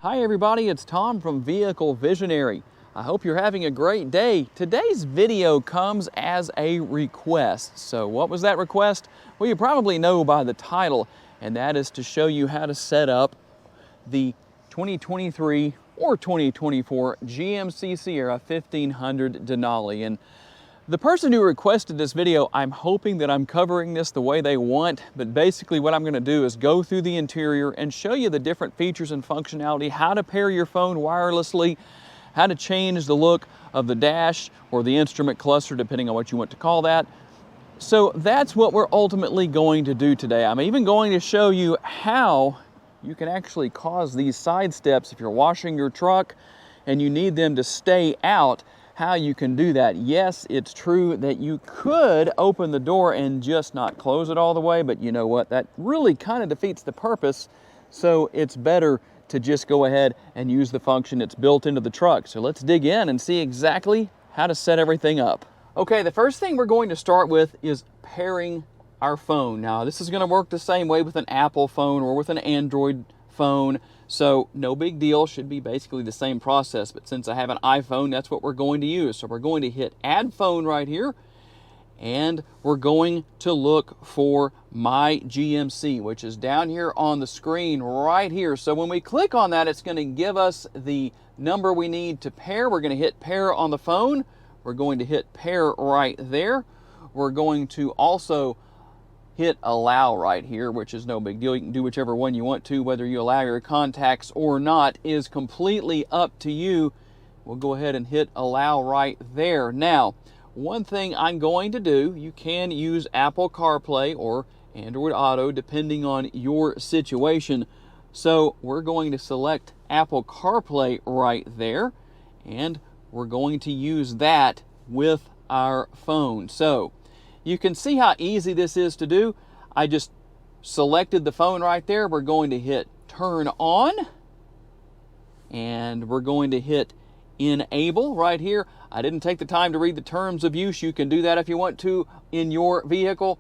Hi everybody, it's Tom from Vehicle Visionary. I hope you're having a great day. Today's video comes as a request. So what was that request? Well, you probably know by the title, and that is to show you how to set up the 2023 or 2024 GMC Sierra 1500 Denali. And the person who requested this video, I'm hoping that I'm covering this the way they want, but basically what I'm going to do is go through the interior and show you the different features and functionality, how to pair your phone wirelessly, how to change the look of the dash or the instrument cluster, depending on what you want to call that. So that's what we're ultimately going to do today. I'm even going to show you how you can actually cause these side steps if you're washing your truck and you need them to stay out. How you can do that. Yes, it's true that you could open the door and just not close it all the way, but you know what? That really kind of defeats the purpose. So it's better to just go ahead and use the function that's built into the truck. So let's dig in and see exactly how to set everything up. Okay, the first thing we're going to start with is pairing our phone. Now, this is going to work the same way with an Apple phone or with an Android phone. So no big deal, should be basically the same process, but since I have an iPhone, that's what we're going to use. So we're going to hit add phone right here, and we're going to look for my GMC, which is down here on the screen right here. So when we click on that, it's going to give us the number we need to pair. We're going to hit pair on the phone. We're going to hit pair right there. We're going to also hit allow right here, which is no big deal. You can do whichever one you want to. Whether you allow your contacts or not is completely up to you. We'll go ahead and hit allow right there. Now, one thing I'm going to do, you can use Apple CarPlay or Android Auto depending on your situation. So we're going to select Apple CarPlay right there, and we're going to use that with our phone. So you can see how easy this is to do. I just selected the phone right there. We're going to hit turn on, and we're going to hit enable right here. I didn't take the time to read the terms of use. You can do that if you want to in your vehicle.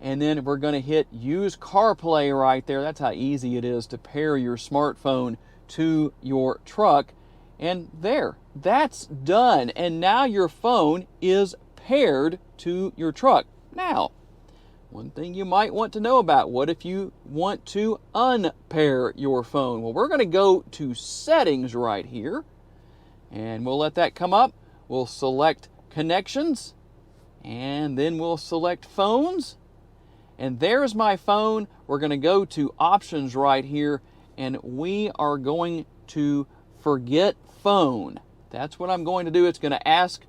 And then we're going to hit use CarPlay right there. That's how easy it is to pair your smartphone to your truck. And there, that's done. And now your phone is paired to your truck. Now, one thing you might want to know about, what if you want to unpair your phone? Well, we're going to go to settings right here, and we'll let that come up. We'll select connections, and then we'll select phones, and there's my phone. We're going to go to options right here, and we are going to forget phone. That's what I'm going to do. It's going to ask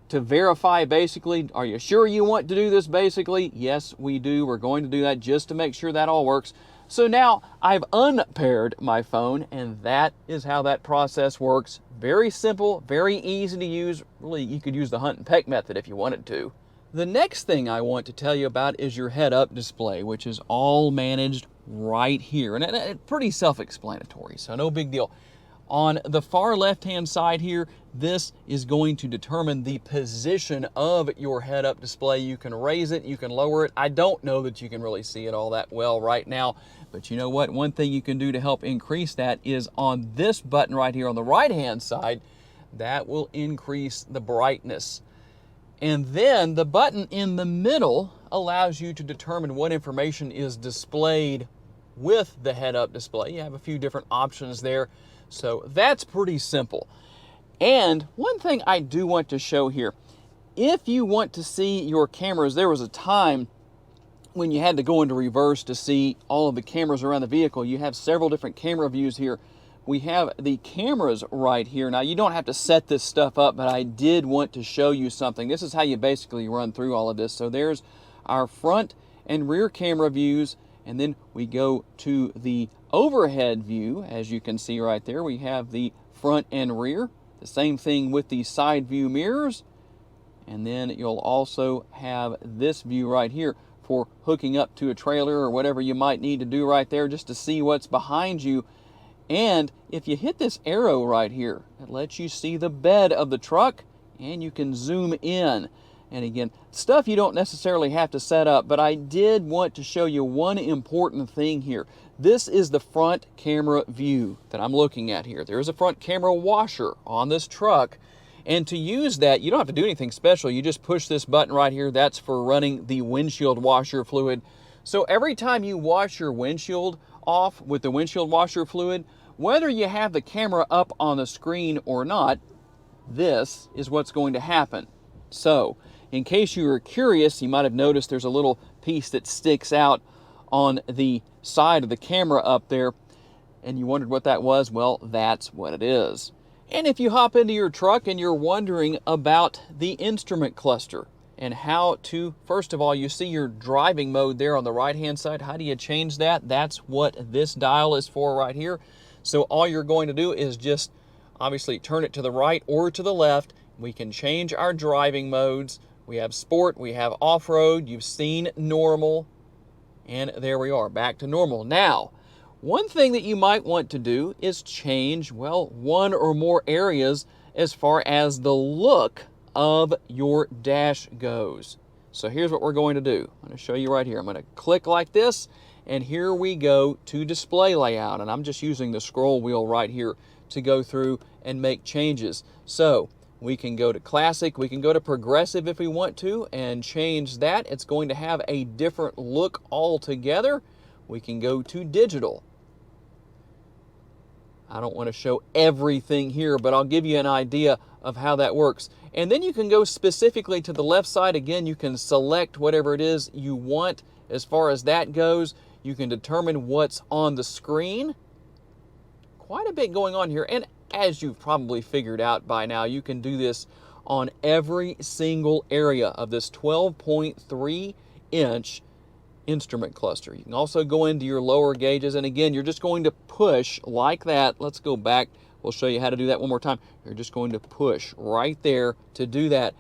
to verify, basically, are you sure you want to do this, basically? Yes, we do. We're going to do that just to make sure that all works. So now I've unpaired my phone, and that is how that process works. Very simple, very easy to use. Really, you could use the hunt and peck method if you wanted to. The next thing I want to tell you about is your head-up display, which is all managed right here. And it's pretty self-explanatory, so no big deal. On the far left-hand side here, this is going to determine the position of your head-up display. You can raise it, you can lower it. I don't know that you can really see it all that well right now, but you know what? One thing you can do to help increase that is on this button right here on the right-hand side. That will increase the brightness. And then the button in the middle allows you to determine what information is displayed with the head-up display. You have a few different options there. So that's pretty simple. And one thing I do want to show here, if you want to see your cameras, there was a time when you had to go into reverse to see all of the cameras around the vehicle. You have several different camera views here. We have the cameras right here. Now, you don't have to set this stuff up, but I did want to show you something. This is how you basically run through all of this. So there's our front and rear camera views, and then we go to the overhead view. As you can see right there, we have the front and rear. The same thing with the side view mirrors. And then you'll also have this view right here for hooking up to a trailer or whatever you might need to do right there just to see what's behind you. And if you hit this arrow right here, it lets you see the bed of the truck, and you can zoom in. And again, stuff you don't necessarily have to set up, but I did want to show you one important thing here. This is the front camera view that I'm looking at here. There is a front camera washer on this truck. And to use that, you don't have to do anything special. You just push this button right here. That's for running the windshield washer fluid. So every time you wash your windshield off with the windshield washer fluid, whether you have the camera up on the screen or not, this is what's going to happen. So, in case you were curious, you might have noticed there's a little piece that sticks out on the side of the camera up there, and you wondered what that was. Well, that's what it is. And if you hop into your truck and you're wondering about the instrument cluster and how to, first of all, you see your driving mode there on the right-hand side. How do you change that? That's what this dial is for right here. So all you're going to do is just obviously turn it to the right or to the left. We can change our driving modes. We have sport, we have off-road, you've seen normal, and there we are, back to normal. Now, one thing that you might want to do is change, well, one or more areas as far as the look of your dash goes. So here's what we're going to do. I'm going to show you right here. I'm going to click like this, and here we go to display layout. And I'm just using the scroll wheel right here to go through and make changes. So we can go to classic, we can go to progressive if we want to, and change that. It's going to have a different look altogether. We can go to digital. I don't want to show everything here, but I'll give you an idea of how that works. And then you can go specifically to the left side. Again, you can select whatever it is you want as far as that goes. You can determine what's on the screen. Quite a bit going on here. And as you've probably figured out by now, you can do this on every single area of this 12.3-inch instrument cluster. You can also go into your lower gauges, and again, you're just going to push like that. Let's go back. We'll show you how to do that one more time. You're just going to push right there to do that.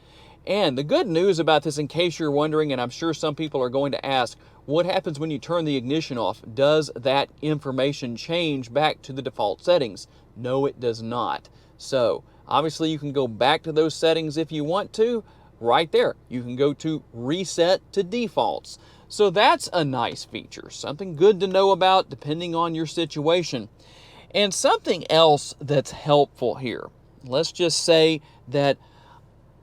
And the good news about this, in case you're wondering, and I'm sure some people are going to ask, what happens when you turn the ignition off? Does that information change back to the default settings? No, it does not. So obviously you can go back to those settings if you want to. Right there, you can go to reset to defaults. So that's a nice feature, something good to know about depending on your situation. And something else that's helpful here. Let's just say that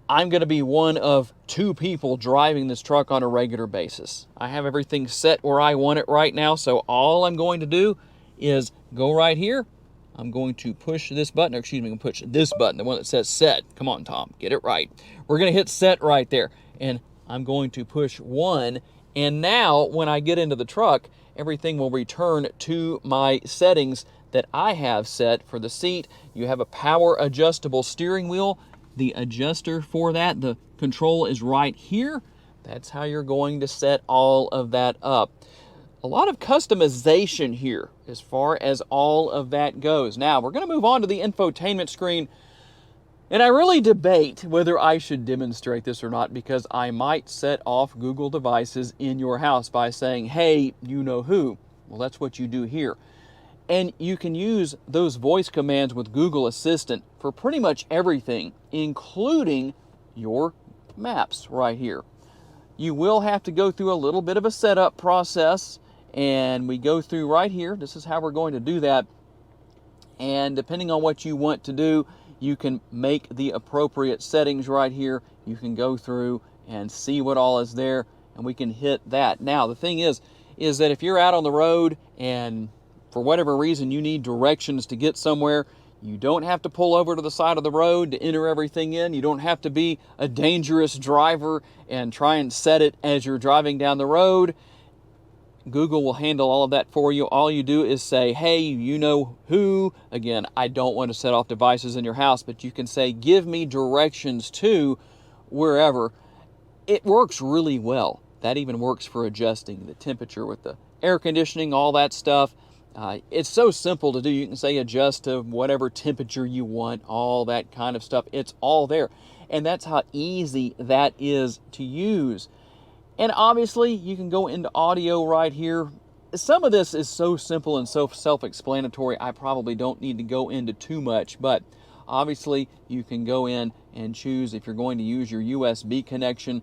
I'm going to be one of two people driving this truck on a regular basis. I have everything set where I want it right now, so all I'm going to do is go right here. I'm going to push this button, or excuse me, I'm going to push this button, the one that says set. Come on, Tom, get it right. We're going to hit set right there, and I'm going to push 1. And now, when I get into the truck, everything will return to my settings that I have set for the seat. You have a power adjustable steering wheel. The adjuster for that, the control is right here. That's how you're going to set all of that up. A lot of customization here as far as all of that goes. Now, we're going to move on to the infotainment screen. And I really debate whether I should demonstrate this or not, because I might set off Google devices in your house by saying, hey, you know who. Well, that's what you do here. And you can use those voice commands with Google Assistant for pretty much everything, including your maps right here. You will have to go through a little bit of a setup process, and we go through right here. This is how we're going to do that. And depending on what you want to do, you can make the appropriate settings right here. You can go through and see what all is there, and we can hit that. Now, the thing is that if you're out on the road and for whatever reason you need directions to get somewhere, you don't have to pull over to the side of the road to enter everything in. You don't have to be a dangerous driver and try and set it as you're driving down the road. Google will handle all of that for you. All you do is say, hey, you know who. Again, I don't want to set off devices in your house, but you can say, give me directions to wherever. It works really well. That even works for adjusting the temperature with the air conditioning, all that stuff. It's so simple to do. You can say adjust to whatever temperature you want, all that kind of stuff. It's all there. And that's how easy that is to use. And obviously, you can go into audio right here. Some of this is so simple and so self-explanatory, I probably don't need to go into too much. But obviously, you can go in and choose if you're going to use your USB connection.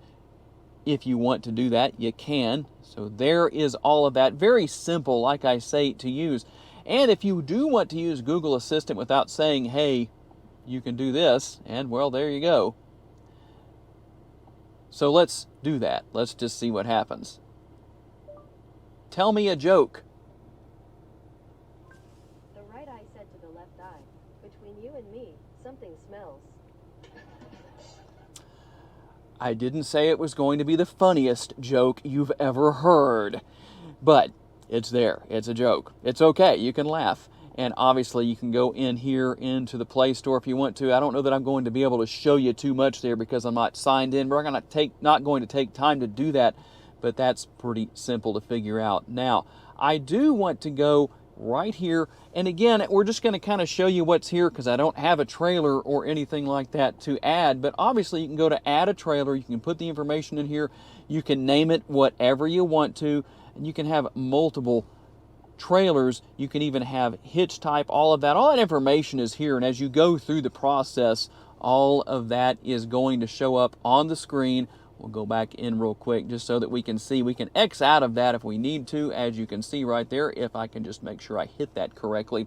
If you want to do that, you can. So there is all of that. Very simple, like I say, to use. And if you do want to use Google Assistant without saying, hey, you can do this, and well, there you go. So let's do that. Let's just see what happens. Tell me a joke. The right eye said to the left eye, between you and me, something smells. I didn't say it was going to be the funniest joke you've ever heard, but it's there. It's a joke. It's okay. You can laugh. And obviously you can go in here into the Play Store if you want to. I don't know that I'm going to be able to show you too much there because I'm not signed in. We're not going to take time to do that, but that's pretty simple to figure out. Now, I do want to go right here, and again, we're just going to kind of show you what's here because I don't have a trailer or anything like that to add, but obviously you can go to add a trailer, you can put the information in here, you can name it whatever you want to, and you can have multiple trailers, you can even have hitch type, all of that information is here, and as you go through the process, all of that is going to show up on the screen. We'll go back in real quick just so that we can see. We can X out of that if we need to, as you can see right there, if I can just make sure I hit that correctly.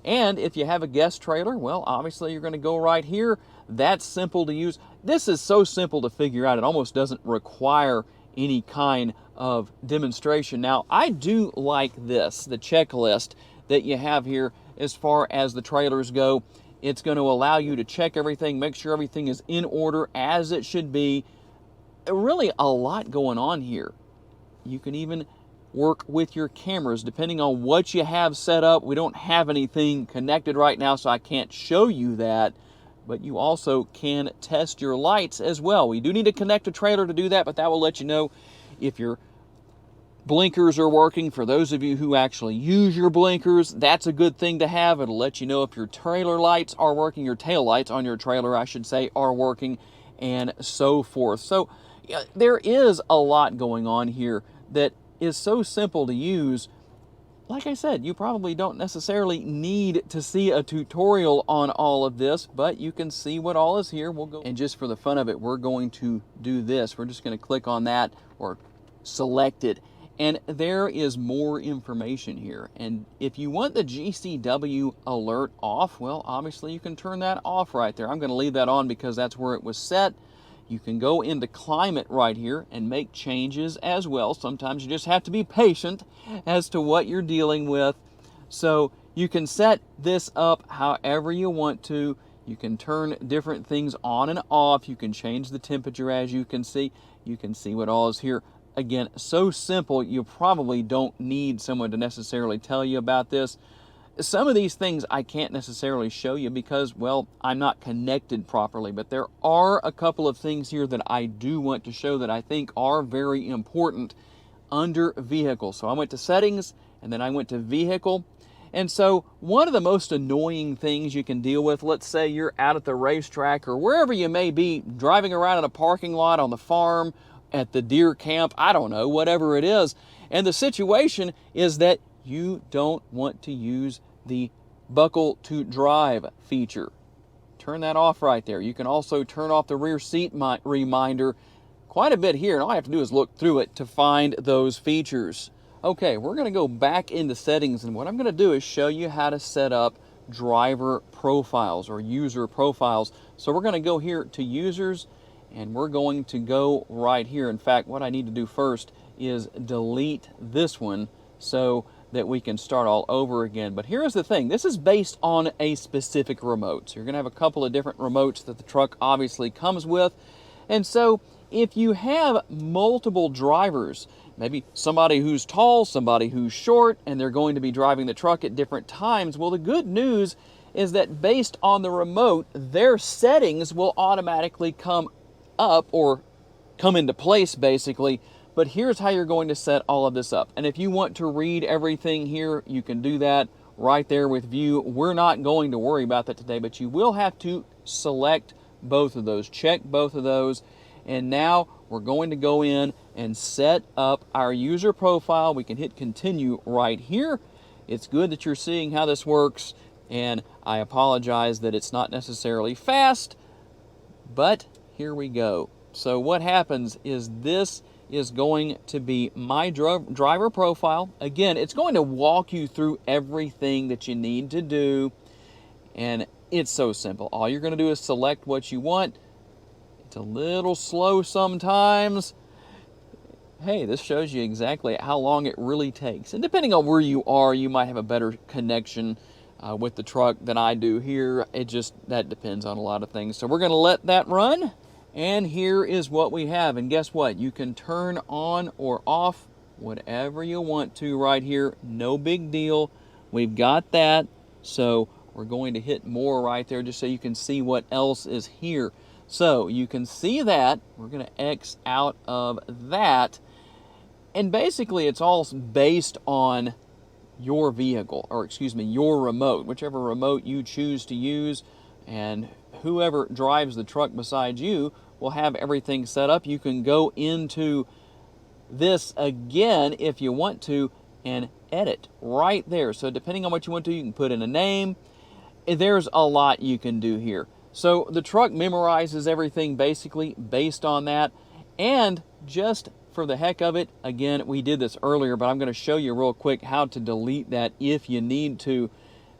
And if you have a guest trailer, well, obviously you're going to go right here. That's simple to use. This is so simple to figure out, it almost doesn't require any kind of demonstration. Now, I do like this, the checklist that you have here as far as the trailers go. It's going to allow you to check everything, make sure everything is in order as it should be. Really a lot going on here. You can even work with your cameras depending on what you have set up. We don't have anything connected right now, so I can't show you that, but you also can test your lights as well. We do need to connect a trailer to do that, but that will let you know if your blinkers are working. For those of you who actually use your blinkers, that's a good thing to have. It'll let you know if your trailer lights are working, your tail lights on your trailer, I should say, are working, and so forth. So there is a lot going on here that is so simple to use. Like I said, you probably don't necessarily need to see a tutorial on all of this, but you can see what all is here. We'll go, and just for the fun of it, we're going to do this. We're just going to click on that or select it, and there is more information here. And if you want the GCW alert off, well, obviously you can turn that off right there. I'm going to leave that on because that's where it was set. You can go into climate right here and make changes as well. Sometimes you just have to be patient as to what you're dealing with. So you can set this up however you want to. You can turn different things on and off. You can change the temperature, as you can see. You can see what all is here. Again, so simple, you probably don't need someone to necessarily tell you about this. Some of these things I can't necessarily show you because, well, I'm not connected properly, but there are a couple of things here that I do want to show that I think are very important under vehicle. So I went to settings and then I went to vehicle. And so one of the most annoying things you can deal with, let's say you're out at the racetrack or wherever you may be, driving around in a parking lot, on the farm, at the deer camp, I don't know, whatever it is. And the situation is that you don't want to use the buckle to drive feature. Turn that off right there. You can also turn off the rear seat reminder. Quite a bit here, and all I have to do is look through it to find those features. Okay, we're going to go back into settings, and what I'm going to do is show you how to set up driver profiles or user profiles. So we're going to go here to users, and we're going to go right here. In fact, what I need to do first is delete this one so that we can start all over again. But here's the thing, this is based on a specific remote. So you're gonna have a couple of different remotes that the truck obviously comes with. And so if you have multiple drivers, maybe somebody who's tall, somebody who's short, and they're going to be driving the truck at different times, well, the good news is that based on the remote, their settings will automatically come up or come into place basically. But here's how you're going to set all of this up. And if you want to read everything here, you can do that right there with view. We're not going to worry about that today, but you will have to select both of those, check both of those. And now we're going to go in and set up our user profile. We can hit continue right here. It's good that you're seeing how this works. And I apologize that it's not necessarily fast, but here we go. So what happens is this is going to be my driver profile. Again, it's going to walk you through everything that you need to do, and it's so simple. All you're going to do is select what you want. It's a little slow sometimes. Hey, this shows you exactly how long it really takes. And depending on where you are, you might have a better connection with the truck than I do here. That depends on a lot of things. So we're going to let that run. And here is what we have. And guess what? You can turn on or off whatever you want to right here. No big deal. We've got that. So we're going to hit more right there just so you can see what else is here. So you can see that. We're going to X out of that. And basically it's all based on your vehicle, or excuse me, your remote, whichever remote you choose to use, and whoever drives the truck beside you will have everything set up. You can go into this again if you want to and edit right there. So depending on what you want to, you can put in a name. There's a lot you can do here. So the truck memorizes everything basically based on that. And just for the heck of it, again, we did this earlier, but I'm going to show you real quick how to delete that if you need to,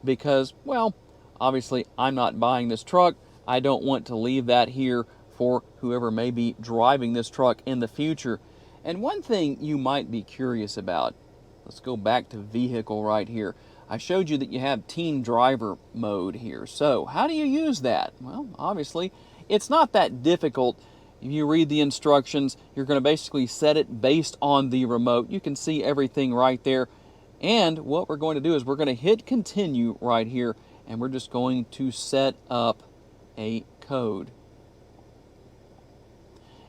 because, well, obviously I'm not buying this truck. I don't want to leave that here for whoever may be driving this truck in the future. And one thing you might be curious about, let's go back to vehicle right here. I showed you that you have teen driver mode here. So how do you use that? Well, obviously it's not that difficult. If you read the instructions, you're going to basically set it based on the remote. You can see everything right there. And what we're going to do is we're going to hit continue right here, and we're just going to set up a code.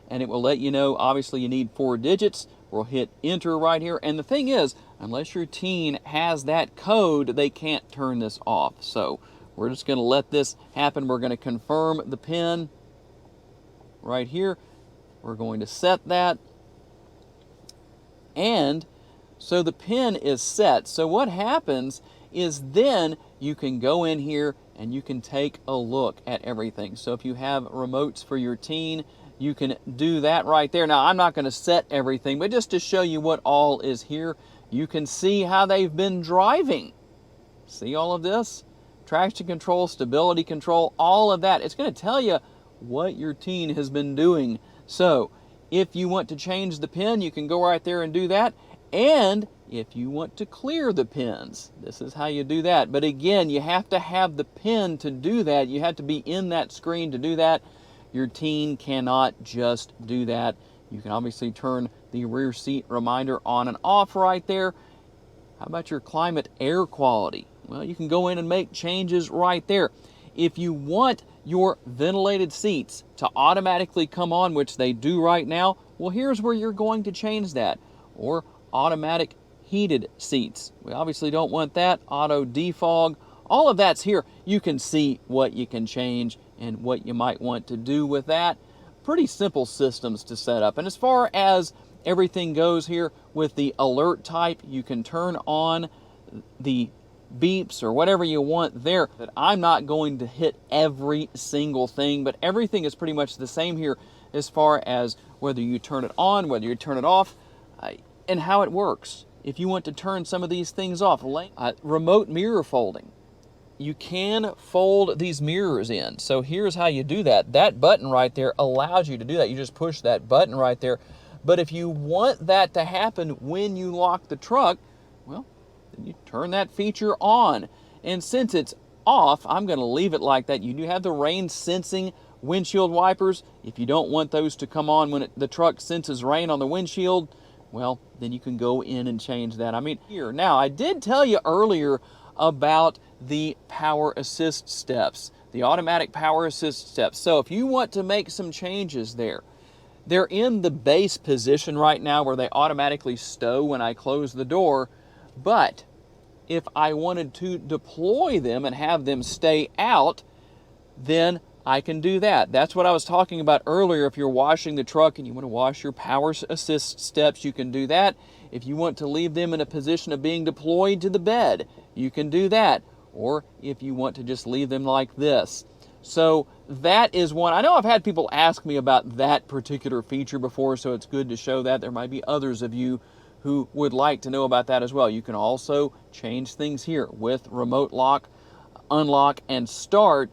And it will let you know, obviously you need 4 digits. We'll hit enter right here. And the thing is, unless your teen has that code, they can't turn this off. So we're just going to let this happen. We're going to confirm the PIN right here. We're going to set that. And so the PIN is set. So what happens is then you can go in here and you can take a look at everything. So if you have remotes for your teen, you can do that right there. Now, I'm not going to set everything, but just to show you what all is here, you can see how they've been driving. See all of this? Traction control, stability control, all of that. It's going to tell you what your teen has been doing. So if you want to change the PIN, you can go right there and do that. And if you want to clear the pins, this is how you do that. But again, you have to have the PIN to do that. You have to be in that screen to do that. Your teen cannot just do that. You can obviously turn the rear seat reminder on and off right there. How about your climate air quality? Well, you can go in and make changes right there. If you want your ventilated seats to automatically come on, which they do right now, well, here's where you're going to change that. Or automatic heated seats. We obviously don't want that. Auto defog. All of that's here. You can see what you can change and what you might want to do with that. Pretty simple systems to set up. And as far as everything goes here with the alert type, you can turn on the beeps or whatever you want there. But I'm not going to hit every single thing, but everything is pretty much the same here as far as whether you turn it on, whether you turn it off, and how it works. If you want to turn some of these things off, remote mirror folding. You can fold these mirrors in. So here's how you do that. That button right there allows you to do that. You just push that button right there. But if you want that to happen when you lock the truck, well, then you turn that feature on. And since it's off, I'm going to leave it like that. You do have the rain sensing windshield wipers. If you don't want those to come on when the truck senses rain on the windshield, well, then you can go in and change that. I mean, here. Now, I did tell you earlier about the power assist steps, the automatic power assist steps. So if you want to make some changes there, they're in the base position right now where they automatically stow when I close the door. But if I wanted to deploy them and have them stay out, then I can do that. That's what I was talking about earlier. If you're washing the truck and you want to wash your power assist steps, you can do that. If you want to leave them in a position of being deployed to the bed, you can do that. Or if you want to just leave them like this. So that is one. I know I've had people ask me about that particular feature before, so it's good to show that. There might be others of you who would like to know about that as well. You can also change things here with remote lock, unlock, and start.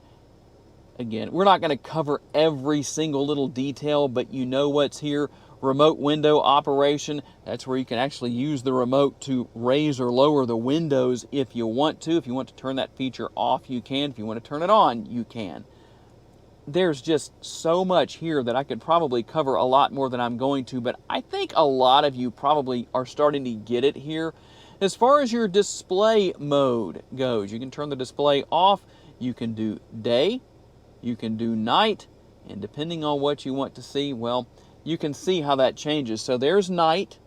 Again, we're not going to cover every single little detail, but you know what's here. Remote window operation, that's where you can actually use the remote to raise or lower the windows if you want to. If you want to turn that feature off, you can. If you want to turn it on, you can. There's just so much here that I could probably cover a lot more than I'm going to, but I think a lot of you probably are starting to get it here. As far as your display mode goes, you can turn the display off, you can do day, you can do night, and depending on what you want to see, well, you can see how that changes. So there's night.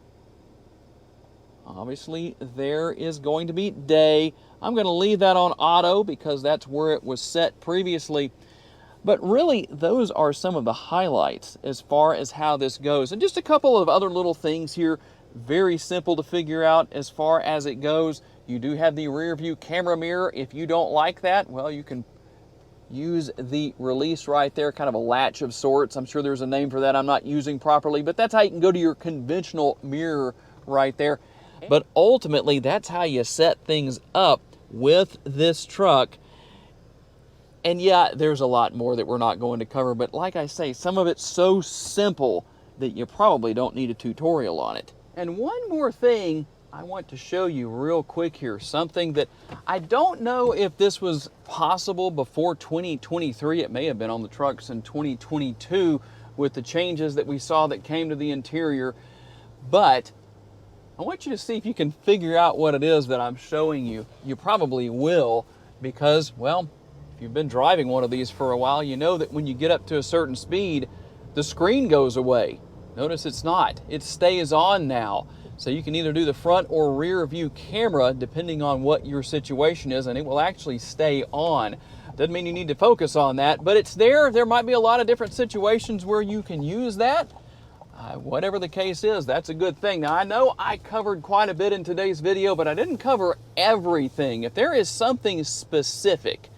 Obviously, there is going to be day. I'm going to leave that on auto because that's where it was set previously. But really, those are some of the highlights as far as how this goes. And just a couple of other little things here. Very simple to figure out as far as it goes. You do have the rear view camera mirror. If you don't like that, well, you can use the release right there, kind of a latch of sorts. I'm sure there's a name for that I'm not using properly, but that's how you can go to your conventional mirror right there. But ultimately, that's how you set things up with this truck. And yeah, there's a lot more that we're not going to cover, but like I say, some of it's so simple that you probably don't need a tutorial on it. And one more thing I want to show you real quick here, something that I don't know if this was possible before 2023. It may have been on the trucks in 2022 with the changes that we saw that came to the interior, but I want you to see if you can figure out what it is that I'm showing you. You probably will because, well, if you've been driving one of these for a while, you know that when you get up to a certain speed, the screen goes away. Notice it's not. It stays on now. So you can either do the front or rear view camera depending on what your situation is, and it will actually stay on. Doesn't mean you need to focus on that, but it's there. There might be a lot of different situations where you can use that. Whatever the case is, that's a good thing. Now, I know I covered quite a bit in today's video, but I didn't cover everything. If there is something specific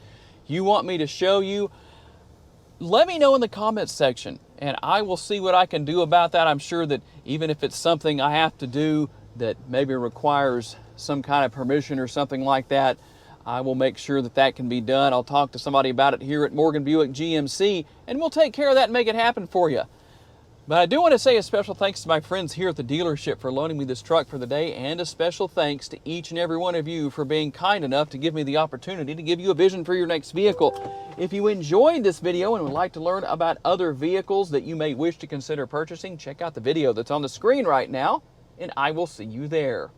you want me to show you, let me know in the comments section, and I will see what I can do about that. I'm sure that even if it's something I have to do that maybe requires some kind of permission or something like that, I will make sure that that can be done. I'll talk to somebody about it here at Morgan Buick GMC, and we'll take care of that and make it happen for you. But I do want to say a special thanks to my friends here at the dealership for loaning me this truck for the day, and a special thanks to each and every one of you for being kind enough to give me the opportunity to give you a vision for your next vehicle. If you enjoyed this video and would like to learn about other vehicles that you may wish to consider purchasing, check out the video that's on the screen right now, and I will see you there.